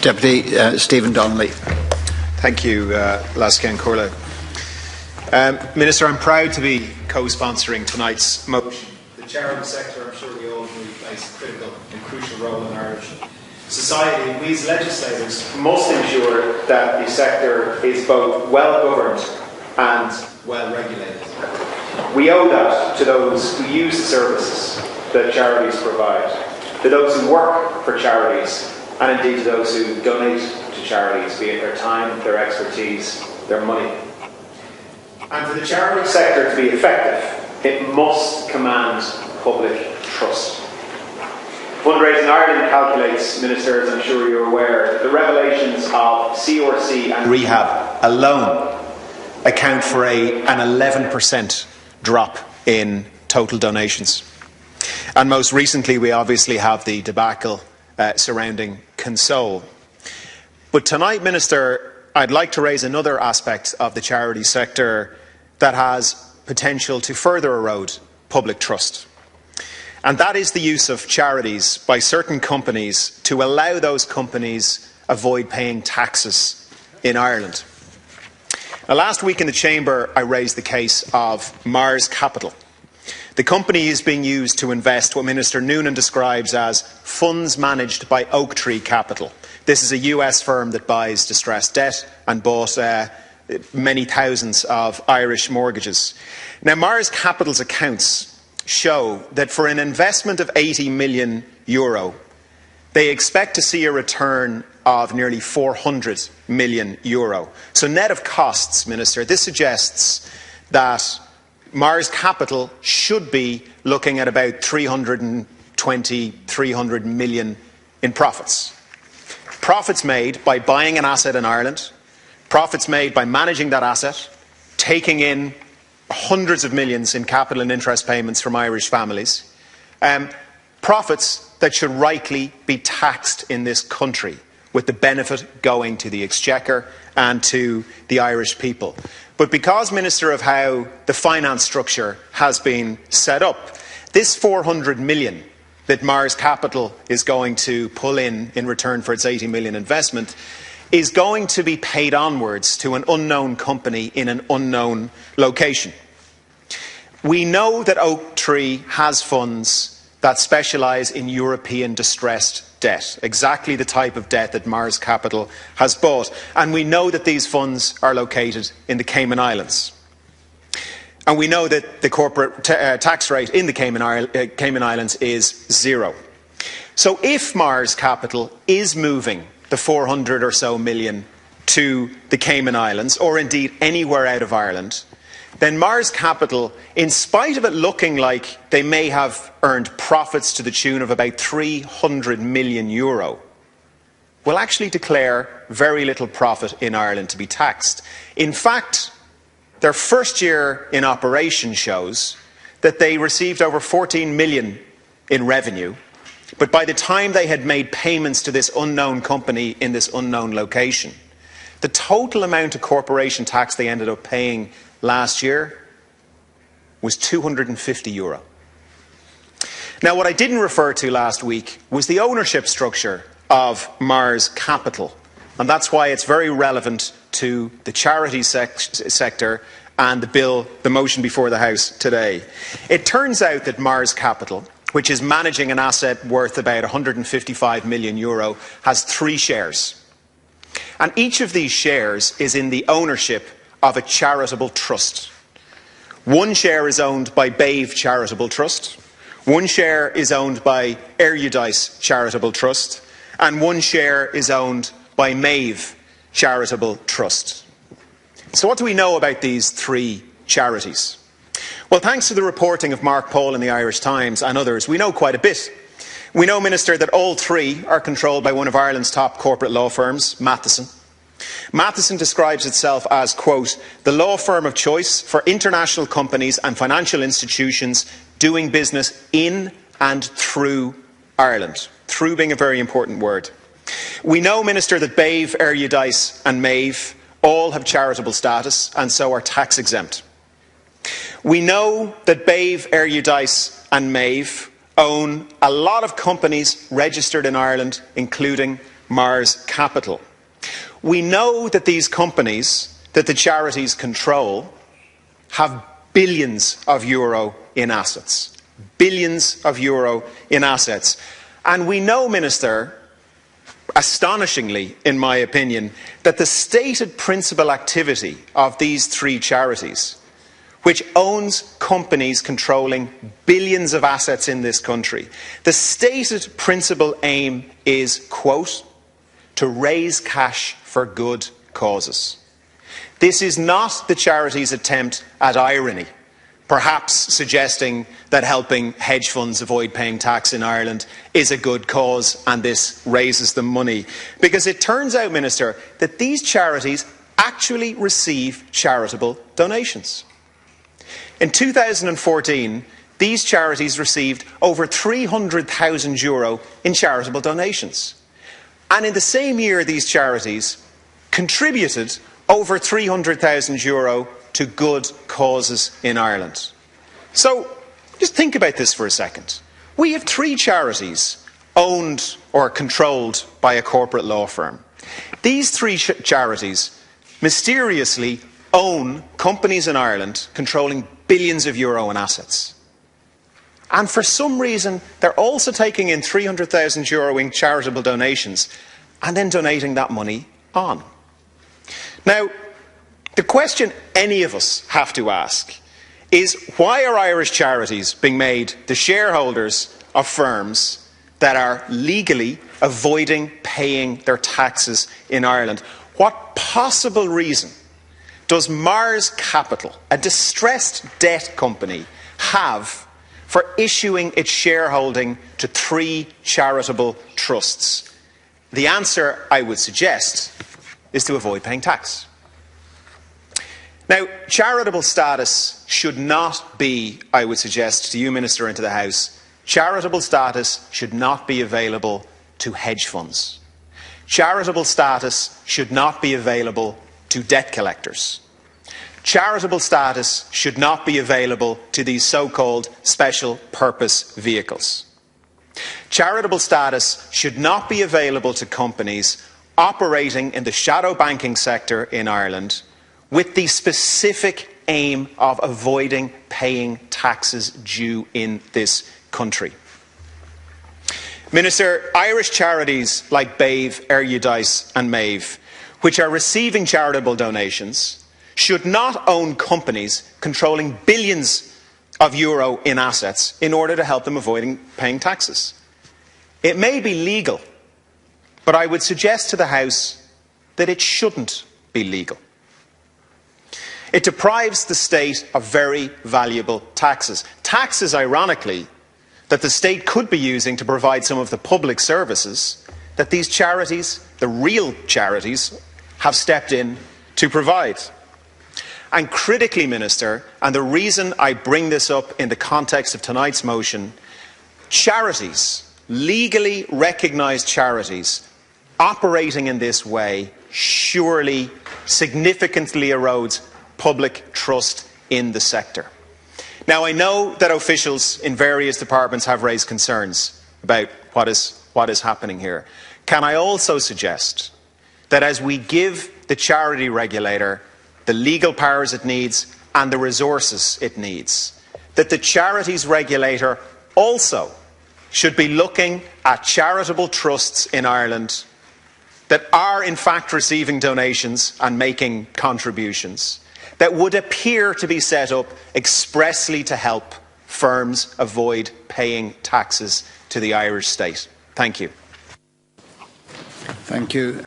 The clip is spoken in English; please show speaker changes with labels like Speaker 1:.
Speaker 1: Deputy Stephen Donnelly.
Speaker 2: Thank you, Lascan Corla. Minister, I'm proud to be co-sponsoring tonight's motion. The charity sector, I'm sure we all agree, plays a critical and crucial role in Irish society. We as legislators must ensure that the sector is both well governed and well regulated. We owe that to those who use the services that charities provide, to those who work for charities, and indeed to those who donate to charities, be it their time, their expertise, their money. And for the charity sector to be effective, it must command public trust. Fundraising Ireland calculates, Minister, as I'm sure you're aware, that the revelations of CRC and rehab alone account for an 11% drop in total donations. And most recently, we obviously have the debacle surrounding Console. But tonight, Minister, I'd like to raise another aspect of the charity sector that has potential to further erode public trust. And that is the use of charities by certain companies to allow those companies avoid paying taxes in Ireland. Now, last week in the Chamber, I raised the case of Mars Capital. The company is being used to invest what Minister Noonan describes as funds managed by Oak Tree Capital. This is a US firm that buys distressed debt and bought many thousands of Irish mortgages. Now, Mars Capital's accounts show that for an investment of €80 million, they expect to see a return of nearly €400 million. So net of costs, Minister, this suggests that Mars Capital should be looking at about 300 million in profits. Profits made by buying an asset in Ireland, profits made by managing that asset, taking in hundreds of millions in capital and interest payments from Irish families, profits that should rightly be taxed in this country, with the benefit going to the Exchequer and to the Irish people. But because, Minister, of how the finance structure has been set up, this 400 million that Mars Capital is going to pull in return for its 80 million investment is going to be paid onwards to an unknown company in an unknown location. We know that Oak Tree has funds that specialise in European distressed debt, exactly the type of debt that Mars Capital has bought. And we know that these funds are located in the Cayman Islands. And we know that the corporate tax rate in the Cayman Islands is zero. So if Mars Capital is moving the 400 or so million to the Cayman Islands, or indeed anywhere out of Ireland, then Mars Capital, in spite of it looking like they may have earned profits to the tune of about €300 million, will actually declare very little profit in Ireland to be taxed. In fact, their first year in operation shows that they received over 14 million in revenue, but by the time they had made payments to this unknown company in this unknown location, the total amount of corporation tax they ended up paying last year was €250. Now, what I didn't refer to last week was the ownership structure of Mars Capital, and that's why it's very relevant to the charity sector and the motion before the House today. It turns out that Mars Capital, which is managing an asset worth about €155 million, has 3 shares. And each of these shares is in the ownership of a charitable trust. 1 share is owned by Bave Charitable Trust, 1 share is owned by Erudite Charitable Trust, and 1 share is owned by Maeve Charitable Trust. So what do we know about these 3 charities? Well, thanks to the reporting of Mark Paul in the Irish Times and others, we know quite a bit. We know, Minister, that all 3 are controlled by one of Ireland's top corporate law firms, Matheson. Matheson describes itself as, quote, the law firm of choice for international companies and financial institutions doing business in and through Ireland. Through being a very important word. We know, Minister, that Bave, Erudite and Maeve all have charitable status and so are tax exempt. We know that Bave, Erudite and Maeve own a lot of companies registered in Ireland, including Mars Capital. We know that these companies that the charities control have billions of euro in assets. Billions of euro in assets. And we know, Minister, astonishingly, in my opinion, that the stated principal activity of these three charities, which owns companies controlling billions of assets in this country, the stated principal aim is, quote, to raise cash for good causes. This is not the charity's attempt at irony, perhaps suggesting that helping hedge funds avoid paying tax in Ireland is a good cause and this raises them money. Because it turns out, Minister, that these charities actually receive charitable donations. In 2014, these charities received over €300,000 in charitable donations. And in the same year, these charities contributed over €300,000 to good causes in Ireland. So, just think about this for a second. We have three charities owned or controlled by a corporate law firm. These three charities mysteriously own companies in Ireland controlling billions of euro in assets. And for some reason, they're also taking in €300,000 in charitable donations and then donating that money on. Now, the question any of us have to ask is, why are Irish charities being made the shareholders of firms that are legally avoiding paying their taxes in Ireland? What possible reason does Mars Capital, a distressed debt company, have for issuing its shareholding to three charitable trusts? The answer, I would suggest, is to avoid paying tax. Now, charitable status should not be, I would suggest to you, Minister, and to the House, charitable status should not be available to hedge funds. Charitable status should not be available to debt collectors. Charitable status should not be available to these so-called special purpose vehicles. Charitable status should not be available to companies operating in the shadow banking sector in Ireland with the specific aim of avoiding paying taxes due in this country. Minister, Irish charities like BAVE, Erudite and Maeve, which are receiving charitable donations, should not own companies controlling billions of euro in assets in order to help them avoiding paying taxes. It may be legal, but I would suggest to the House that it shouldn't be legal. It deprives the state of very valuable taxes. Taxes, ironically, that the state could be using to provide some of the public services that these charities, the real charities, have stepped in to provide. And critically, Minister, and the reason I bring this up in the context of tonight's motion, charities, legally recognised charities, operating in this way surely significantly erodes public trust in the sector. Now, I know that officials in various departments have raised concerns about what is happening here. Can I also suggest that as we give the charity regulator the legal powers it needs and the resources it needs, that the charities regulator also should be looking at charitable trusts in Ireland that are in fact receiving donations and making contributions, that would appear to be set up expressly to help firms avoid paying taxes to the Irish state. Thank you.
Speaker 1: Thank you.